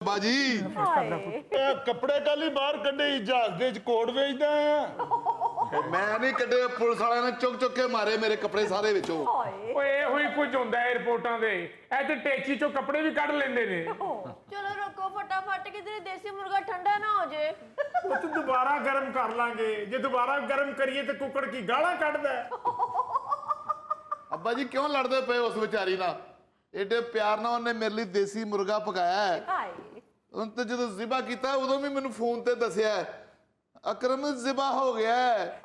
ਬਾਜੀ ਇਹ ਕੱਪੜੇ ਕੱਲ ਹੀ ਬਾਹਰ ਕੱਢੇ ਜਹਾਜ਼ ਦੇ ਚ ਕੋਟ ਵੇਚਦਾ ਆ। ਮੈਂ ਨਹੀਂ ਕੱਢੇ, ਪੁਲਿਸ ਵਾਲਿਆਂ ਨੇ ਚੁੱਕ ਚੁੱਕ ਕੇ ਮਾਰੇ ਮੇਰੇ ਕੱਪੜੇ ਸਾਰੇ ਵਿੱਚੋਂ। ਓਏ ਇਹੋ ਹੀ ਕੁਝ ਹੁੰਦਾ ਹੈ ਰਿਪੋਰਟਾਂ ਦੇ। ਇਹ ਤੇ ਟੈਚੀ ਚੋਂ ਕੱਪੜੇ ਵੀ ਕੱਢ ਲੈਂਦੇ ਨੇ। ਚਲੋ ਰੁਕੋ ਫਟਾਫਟ, ਕਿਧਰੇ ਦੇਸੀ ਮੁਰਗਾ ਠੰਡਾ ਨਾ ਹੋ ਜੇ। ਉਹ ਤੇ ਦੁਬਾਰਾ ਗਰਮ ਕਰ ਲਾਂਗੇ। ਜੇ ਦੁਬਾਰਾ ਗਰਮ ਕਰੀਏ ਤੇ ਕੁੱਕੜ ਕੀ ਗਾਲਾਂ ਕੱਢਦਾ ਹੈ। ਅੱਬਾ ਜੀ ਕਿਉਂ ਲੜਦੇ ਪਏ ਉਸ ਵਿਚਾਰੀ ਨਾਲ? ਏਡੇ ਪਿਆਰ ਨਾਲ ਉਹਨੇ ਮੇਰੇ ਲਈ ਦੇਸੀ ਮੁਰਗਾ ਪਕਾਇਆ ਹੈ। ਹਾਏ ਹੁਣ ਤੇ ਜਦੋਂ ਜ਼ਿਬਾ ਕੀਤਾ ਉਦੋਂ ਵੀ ਮੈਨੂੰ ਫੋਨ ਤੇ ਦੱਸਿਆ ਅਕਰਮ ਜ਼ਿਬਾ ਹੋ ਗਿਆ ਹੈ।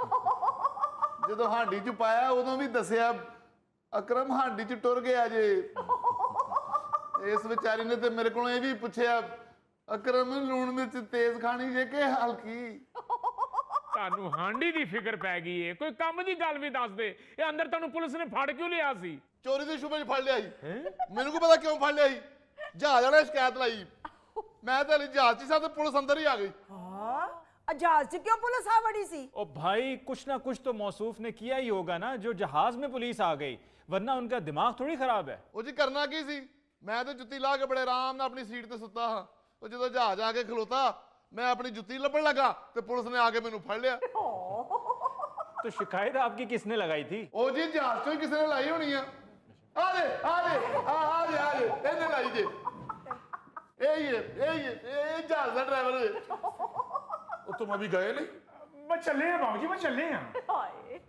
ਜਦੋਂ ਹਾਂਡੀ ਚ ਪਾਇਆ ਉਦੋਂ ਵੀ ਦੱਸਿਆ ਅਕਰਮ ਹਾਂਡੀ ਚ ਟੁਰ ਗਿਆ ਜੇ। ਇਸ ਵਿਚਾਰੀ ਨੇ ਤੇ ਮੇਰੇ ਕੋਲੋਂ ਇਹ ਵੀ ਪੁੱਛਿਆ ਅਕਰਮ ਲੂਣ ਮਿਰਚ ਤੇਜ਼ ਖਾਣੀ ਜੇ ਕਿ ਹਲਕੀ? ਤੁਹਾਨੂੰ ਹਾਂਡੀ ਦੀ ਫਿਕਰ ਪੈ ਗਈ ਏ। ਕੋਈ ਕੰਮ ਦੀ ਗੱਲ ਵੀ ਦੱਸ ਦੇ। ਇਹ ਅੰਦਰ ਤੁਹਾਨੂੰ ਪੁਲਿਸ ਨੇ ਫੜ ਕਿਉਂ ਲਿਆ ਸੀ? ਚੋਰੀ ਦੇ ਸ਼ੁਬੇ 'ਚ ਫੜ ਲਿਆ ਸੀ। ਮੈਨੂੰ ਕੀ ਪਤਾ ਕਿਉਂ ਫੜ ਲਿਆ ਸੀ। ਜਹਾਜ਼ ਵਾਲੇ ਸ਼ਿਕਾਇਤ ਲਾਈ, ਮੈਂ ਤਾਂ ਜਹਾਜ਼ 'ਚ ਸਾਂ ਤੇ ਪੁਲਿਸ ਅੰਦਰ ही आ गई। हाँ जहाज से क्यों पुलिस आ बड़ी सी? ओ भाई कुछ ना कुछ तो मौसूफ ने किया ही होगा ना जो जहाज में पुलिस आ गई, वरना उनका दिमाग थोड़ी खराब है। ਉਹ ਜੀ ਕਰਨਾ ਕੀ ਸੀ? ਮੈਂ ਤੇ ਜੁੱਤੀ ਲਾ ਕੇ ਬੜੇ ਆਰਾਮ ਨਾਲ ਆਪਣੀ ਸੀਟ ਤੇ ਸੁੱਤਾ ਹਾਂ। ਉਹ ਜਦੋਂ ਜਹਾਜ਼ ਆ ਕੇ ਖਲੋਤਾ ਮੈਂ ਆਪਣੀ ਜੁੱਤੀ ਲੱਭਣ ਲੱਗਾ ਤੇ ਪੁਲਿਸ ਨੇ ਆ ਕੇ ਮੈਨੂੰ ਫੜ ਲਿਆ। तो शिकायत आपकी किसने लगाई थी? ਉਹ ਜੀ ਜਹਾਜ਼ 'ਚੋਂ ਹੀ ਕਿਸੇ ਨੇ ਲਾਈ ਹੋਣੀ ਆ। ਆ ਜੇ ਇਹਨੇ ਲਾਈ ਜੇ। ਇਹ जहाज ਦਾ ਡਰਾਈਵਰ ਹੈ। ਉਹ ਤੁਮ ਅਭੀ ਗਏ ਨਹੀਂ? मैं चले हैं बाबूजी, मैं चले हैं। ਹਾਏ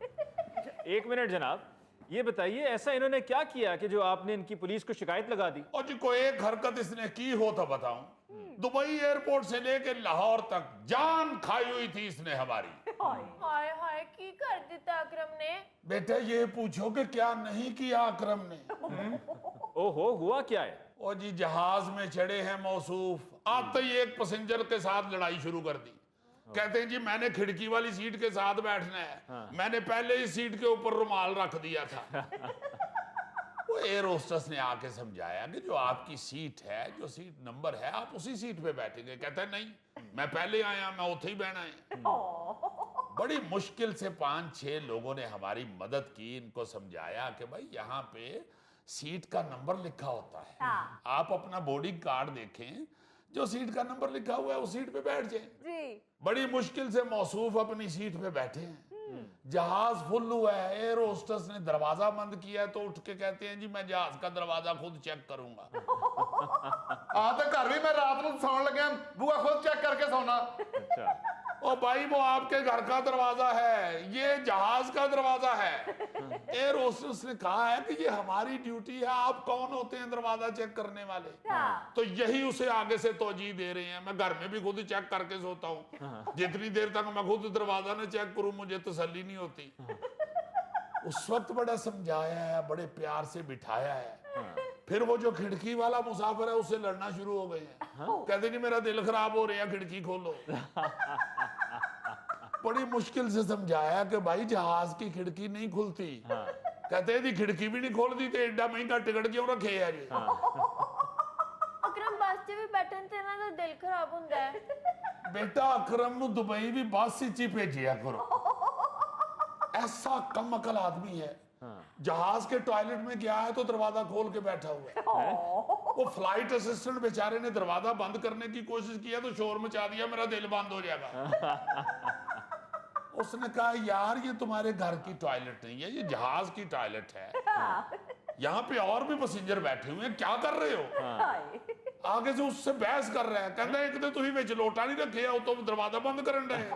एक मिनट जनाब, ये बताइए ऐसा इन्होंने क्या किया कि जो आपने इनकी पुलिस को शिकायत लगा दी? और जी कोई एक हरकत इसने की हो तो बताऊं। दुबई एयरपोर्ट से लेके लाहौर तक जान खाई हुई थी इसने हमारी। ਹਾਏ ਹਾਏ ਕੀ ਕਰ ਦਿੱਤਾ ਅਕਰਮ ਨੇ? बेटा ये पूछो कि क्या नहीं किया अकरम ने। ओहो, हुआ क्या है? और जी जहाज में चढ़े हैं मौसूफ, आते ही एक पैसेंजर के साथ लड़ाई शुरू कर दी। कहते हैं जी मैंने खिड़की वाली सीट के साथ बैठना है। मैंने पहले ही सीट के ऊपर रुमाल रख दिया था। वो एयर होस्टेस ने आके समझाया कि जो आपकी सीट है, जो सीट नंबर है, आप उसी सीट पे बैठेंगे। कहता है नहीं, मैं पहले आया, मैं उथे ही बहना है। बड़ी मुश्किल से 5-6 लोगों ने हमारी मदद की, इनको समझाया कि भाई यहाँ पे सीट का नंबर लिखा होता है। आप अपना बोर्डिंग कार्ड देखें, जो सीट का नंबर लिखा हुआ है उस सीट पे बैठ जाएं। जी बड़ी मुश्किल से मौसूफ अपनी सीट पे बैठे हैं। जहाज फुल हुआ है, एयर होस्टेस ने दरवाजा बंद किया है तो उठ के कहते हैं जी मैं जहाज का दरवाजा खुद चेक करूंगा। ਆ ਤਾਂ ਘਰ ਵੀ ਮੈਂ ਰਾਤ ਨੂੰ ਸੌਣ ਲੱਗਿਆ ਬੂਆ ਖੁਦ ਚੈੱਕ ਕਰਕੇ ਸੌਣਾ। अच्छा, ओ भाई वो आपके घर का दरवाजा है, ये जहाज का दरवाजा है। एयर होस्टेस ने कहा है कि ये हमारी ड्यूटी है, आप कौन होते हैं दरवाजा चेक करने वाले? तो यही उसे आगे से तोजी दे रहे हैं। मैं घर में भी खुद चेक करके सोता हूँ। जितनी देर तक मैं खुद दरवाजा न चेक करूं मुझे तसल्ली नहीं होती। उस वक्त बड़ा समझाया है, बड़े प्यार से बिठाया है। फिर वो जो खिड़की वाला मुसाफिर है उससे लड़ना शुरू हो गए हैं। कहते जी मेरा दिल खराब हो रहा है, खिड़की खोलो। बड़ी मुश्किल से समझाया कि भाई जहाज की खिड़की नहीं खुलती। कहते जी खिड़की भी नहीं खोलती तो एडा महंगा टिकट क्यों रखे है जी? ਅਕਰਮ ਬੱਸ 'ਚ ਵੀ ਬੈਠਣ ਤੇ ਇਹਨਾਂ ਦਾ ਦਿਲ ਖਰਾਬ ਹੁੰਦਾ ਹੈ। बेटा अकरम नु दुबई भी बस ही भेजिया करो। ऐसा कम अकल आदमी है। जहाज के टॉयलेट में गया है तो दरवाजा खोल के बैठा हुआ है। वो फ्लाइट असिस्टेंट बेचारे ने दरवाजा बंद करने की कोशिश किया तो शोर मचा दिया, मेरा दिल बंद हो जाएगा। उसने कहा यार ये तुम्हारे घर की टॉयलेट नहीं है, ये जहाज की टॉयलेट है। यहाँ पे और भी पैसेंजर बैठे हुए हैं, क्या कर रहे हो? आगे से उससे बहस कर रहे हैं। कहते हैं एक तो तुम विच लोटा नहीं रखे हो, तुम दरवाजा बंद करन रहे।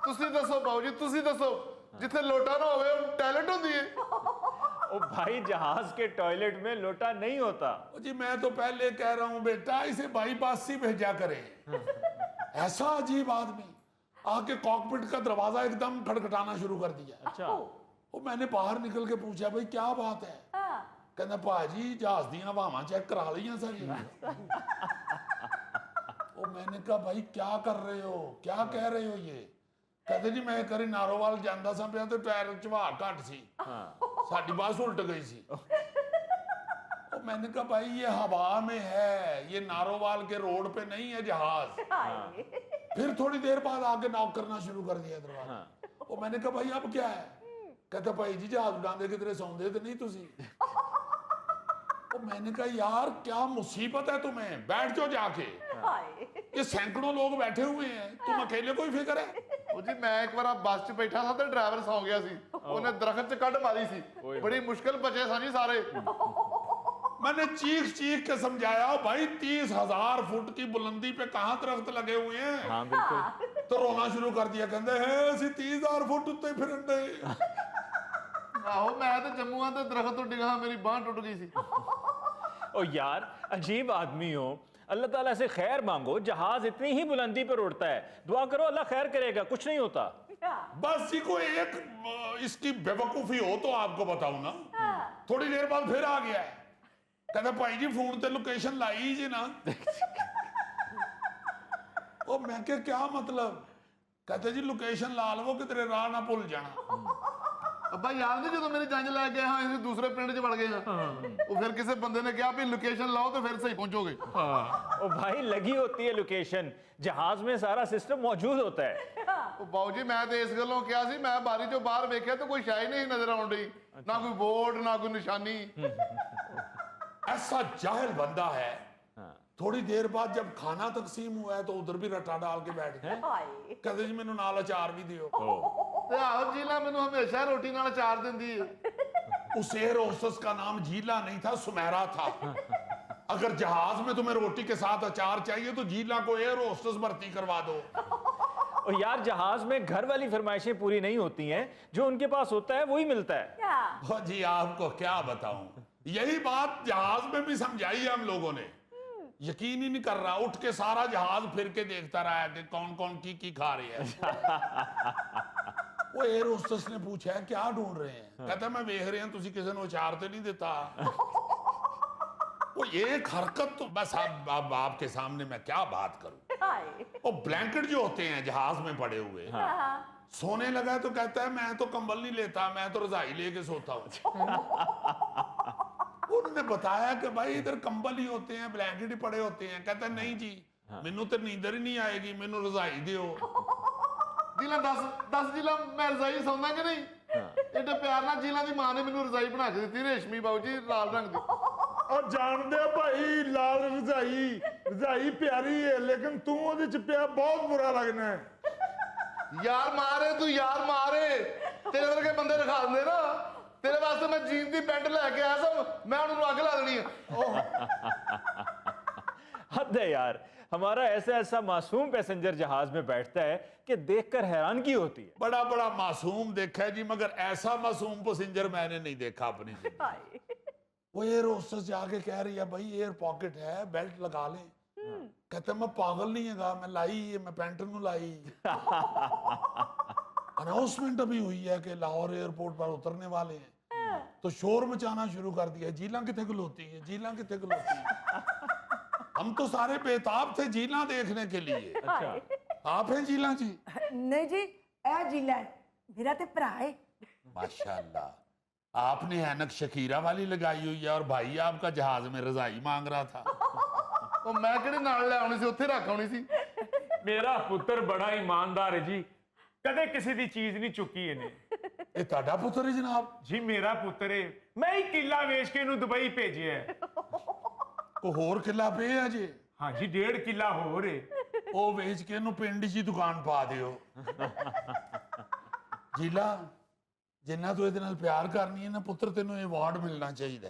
ਤੁਸੀਂ ਦੱਸੋ ਬਾਊ ਜੀ, ਤੁਸੀਂ ਦੱਸੋ ਜਿੱਥੇ ਲੋਟਾ ਨਾ ਹੋਵੇ ਉਹ ਟੈਲੈਂਟ ਹੁੰਦੀ ਹੈ। ओ भाई जहाज के टॉयलेट में लोटा नहीं होता। जी मैं तो पहले कह रहा हूं बेटा इसे बाईपास ही भेजा करे। ऐसा अजीब आदमी आके कॉकपिट का दरवाजा एकदम खटखटाना शुरू कर दिया। अच्छा, वो मैंने बाहर निकल के पूछा भाई क्या बात है? कहना भाजी जहाज दियां हवावां चेक करा लियां सारी। वो मैंने कहा भाई क्या कर रहे हो, क्या कह रहे हो ये? कहते जी मैं करी नारोवाल ਜਾਂਦਾ ਸਾਂ ਪਿਆ ਤੇ ਟਾਇਰ ਚ ਹਵਾ ਘੱਟ ਸੀ, ਸਾਡੀ ਬੱਸ उल्ट गई सी। और मैंने कहा भाई ये हवा में है, ये नारोवाल के रोड पे नहीं है जहाज। फिर थोड़ी देर बाद आके नॉक करना शुरू कर दिया दरवाजा। और मैंने कहा भाई अब क्या है? कहता भाई जी जहाज उड़ाते किधरे सौंदे तो नहीं तुसी? तो मैंने कहा यार क्या मुसीबत है तुम्हें, बैठ जाओ जाके, ਹਾਏ ये सैकड़ों लोग बैठे हुए हैं, तुम अकेले को ही फिक्र है। ਉਹ ਜੀ ਮੈਂ ਇੱਕ ਵਾਰ ਬੱਸ 'ਚ ਬੈਠਾ ਸਾਂ ਤੇ ਡਰਾਈਵਰ ਸੌਂ ਗਿਆ ਸੀ, ਉਹਨੇ ਦਰਖਤ 'ਚ ਕੱਢ ਮਾਰੀ ਸੀ, ਬੜੀ ਮੁਸ਼ਕਲ ਬਚੇ ਸਾਂ ਜੀ ਸਾਰੇ। मैंने चीख चीख के समझाया भाई 30,000 फुट की बुलंदी पे कहाँ दरख्त लगे हुए हैं। हाँ बिल्कुल। तो रोना शुरू कर दिया, कहते हैं ਅਸੀਂ 30,000 फुट उत्ते फिरन दे। ਆਹੋ ਮੈਂ ਤੇ ਜੰਮੂਆਂ ਤੇ ਦਰਖਤ ਤੋਂ ਡਿੱਗਾ, ਮੇਰੀ ਬਾਂਹ ਟੁੱਟ ਗਈ ਸੀ। ओ यार अजीब आदमी हो, अल्लाह ताला से खैर मांगो, जहाज इतनी ही बुलंदी पर उड़ता है, दुआ करो अल्लाह खैर करेगा, कुछ नहीं होता। बस जी कोई एक इसकी बेवकूफी हो तो आपको बताऊं ना, थोड़ी देर बाद फिर आ गया है, कहता भाई जी फोन ते लोकेशन लाई जी ना। ओ मैं क्या मतलब, कहते जी लोकेशन ला लवो कि तेरे राह ना भुल जाना। ਅੱਬਾ ਯਾਦ ਨਹੀਂ ਜਦੋਂ ਮੇਰੀ ਜੰਜ ਲੈ ਕੇ ਹਾਂ ਅਸੀਂ ਦੂਸਰੇ ਪਿੰਡ 'ਚ ਵੜ ਗਏ ਹਾਂ, ਉਹ ਫਿਰ ਕਿਸੇ ਬੰਦੇ ਨੇ ਕਿਹਾ ਵੀ ਲੋਕੇਸ਼ਨ ਲਾਓ ਤੇ ਫਿਰ ਸਹੀ ਪਹੁੰਚੋਗੇ। ओ भाई लगी होती है लोकेशन, जहाज में सारा सिस्टम मौजूद होता है। ਉਹ ਬਾਊ ਜੀ ਮੈਂ ਤੇ ਇਸ ਗੱਲੋਂ ਕਿਹਾ ਸੀ, ਮੈਂ ਬਾਰੀ 'ਚੋਂ ਬਾਹਰ ਵੇਖਿਆ ਤਾਂ ਕੋਈ ਸ਼ਾਈ ਨਹੀਂ ਨਜ਼ਰ ਆਉਣ ਡਈ, ਨਾ ਕੋਈ ਬੋਰਡ ਨਾ ਕੋਈ ਨਿਸ਼ਾਨੀ। ऐसा जाहिल बंदा है, थोड़ी देर बाद जब खाना तकसीम हुआ है तो उधर भी रट्टा डाल के बैठ गए, ਹਾਏ कहते जी मैनू नाल अचार भी दियो। ਤੇ ਆਹੋ ਜੀਲਾ ਮੈਨੂੰ ਹਮੇਸ਼ਾ ਰੋਟੀ ਨਾਲ ਅਚਾਰ ਦਿੰਦੀ ਹੈ। उस एयर होस्टेस का नाम जीला नहीं था, सुमेरा था। अगर जहाज में तुम्हें रोटी के साथ अचार चाहिए तो जीला को एयर होस्टेस भर्ती करवा दो। और यार जहाज में घर वाली फरमाइशें पूरी नहीं होती हैं, जो उनके पास होता है वही मिलता है। क्या ओ जी आपको क्या बताऊं, यही बात जहाज में भी समझाई है हम लोगों ने, यकीन ही नहीं कर रहा, उठ के सारा जहाज फिर के देखता रहा है कि कौन कौन की खा रही है। वो एयर होस्टेस ने पूछा है क्या ढूंढ रहे हैं, कहता मैं देख रहे हैं तुसी किसी ने अचार तो नहीं देता। वो एक हरकत तो बस अब आपके सामने मैं क्या बात करूं। ਹਾਏ वो ब्लैंकेट जो होते हैं जहाज में पड़े हुए, सोने लगा तो कहता है मैं तो कंबल नहीं लेता, मैं तो रजाई लेके सोता हूँ। उन्होंने बताया कि भाई इधर कंबल ही होते हैं, ब्लैंकेट ही पड़े होते हैं, कहता है नहीं जी मैनू तो नींदर ही नहीं आएगी, मैनू रजाई दियो। ਜੀਲਾ ਦੱਸ ਜੀਲਾ ਮੈਂ ਰਜ਼ਾਈ ਸੌਂਦਾ ਕਿ ਨਹੀਂ? ਏਡੇ ਪਿਆਰ ਨਾਲ ਜੀਲਾ ਦੀ ਮਾਂ ਨੇ ਮੈਨੂੰ ਰਜ਼ਾਈ ਬਣਾ ਕੇ ਦਿੱਤੀ, ਰੇਸ਼ਮੀ ਬਾਊ ਜੀ, ਲਾਲ ਰੰਗ ਦੀ। और जानते हो भाई लाल रजाई रजाई प्यारी है लेकिन तू ਉਹਦੇ ਚ ਪਿਆ ਬਹੁਤ ਬੁਰਾ ਲੱਗਣਾ ਹੈ। ਯਾਰ ਮਾਰੇ ਤੂੰ, ਯਾਰ ਮਾਰੇ, ਤੇਰੇ ਵਰਗੇ ਬੰਦੇ ਰਖਾ ਦਿੰਦੇ ਨਾ, तेरे वास्ते मैं जीन दी पैंट लेके आया था, मैं उन्होंने अग ला देनी है। हद है यार, हमारा ऐसा मासूम पैसेंजर जहाज में बैठता है कि देखकर हैरानगी होती है। बड़ा बड़ा मासूम देखा है जी, मगर ऐसा मासूम पैसेंजर मैंने नहीं देखा अपनी जिंदगी। ਹਾਏ वो एयर होस्टेस जाके कह रही है भाई एयर पॉकेट है, बेल्ट लगा ले। कहते मैं पागल नहीं है, मैं लाई है, मैं पैंट नू लाई। अनाउंसमेंट अभी हुई है कि लाहौर एयरपोर्ट पर उतरने वाले हैं, तो शोर मचाना शुरू कर दिया, जीला कितने खलोती है, जीला कितने खलोती है। हम तो सारे बेताब थे जीला देखने के लिए। अच्छा, आप हैं जीला जी? ਨਹੀਂ ਜੀ, ਇਹ ਜਿਲਾ ਮੇਰਾ ਤੇ ਭਰਾ ਹੈ। माशाल्लाह, आपने ऐनक शकीरा वाली लगाई हुई है और भाई आपका जहाज में रजाई मांग रहा था। ਉਹ ਮੈਂ ਕਿਹੜੇ ਨਾਲ ਲੈ ਆਉਣੀ ਸੀ, ਉੱਥੇ ਰੱਖ ਆਉਣੀ ਸੀ। ਮੇਰਾ ਪੁੱਤਰ ਬੜਾ ਇਮਾਨਦਾਰ ਹੈ ਜੀ, ਕਦੇ ਕਿਸੇ ਦੀ ਚੀਜ਼ ਨਹੀਂ ਚੁੱਕੀ ਇਹਨੇ। ये ताड़ा पुत्र है जनाब? ਜੀ ਮੇਰਾ ਪੁੱਤਰ ਹੈ, ਮੈਂ ਹੀ ਕਿੱਲਾ ਵੇਚ ਕੇ ਇਹਨੂੰ ਦੁਬਈ ਭੇਜਿਆ ਹੈ। को होर किला पे है जी? ਹਾਂ ਜੀ 1.5 ਕਿੱਲਾ ਹੋਰ ਹੈ। ਉਹ ਵੇਚ ਕੇ ਇਹਨੂੰ ਪਿੰਡ 'ਚ ਹੀ ਦੁਕਾਨ ਪਾ ਦਿਓ। ਜੀਲਾ, ਜਿੰਨਾ ਤੂੰ ਇਹਦੇ ਨਾਲ ਪਿਆਰ ਕਰਨੀ ਹੈ ਨਾ ਪੁੱਤਰ, ਤੈਨੂੰ ਇਹ ਅਵਾਰਡ ਮਿਲਣਾ ਚਾਹੀਦਾ।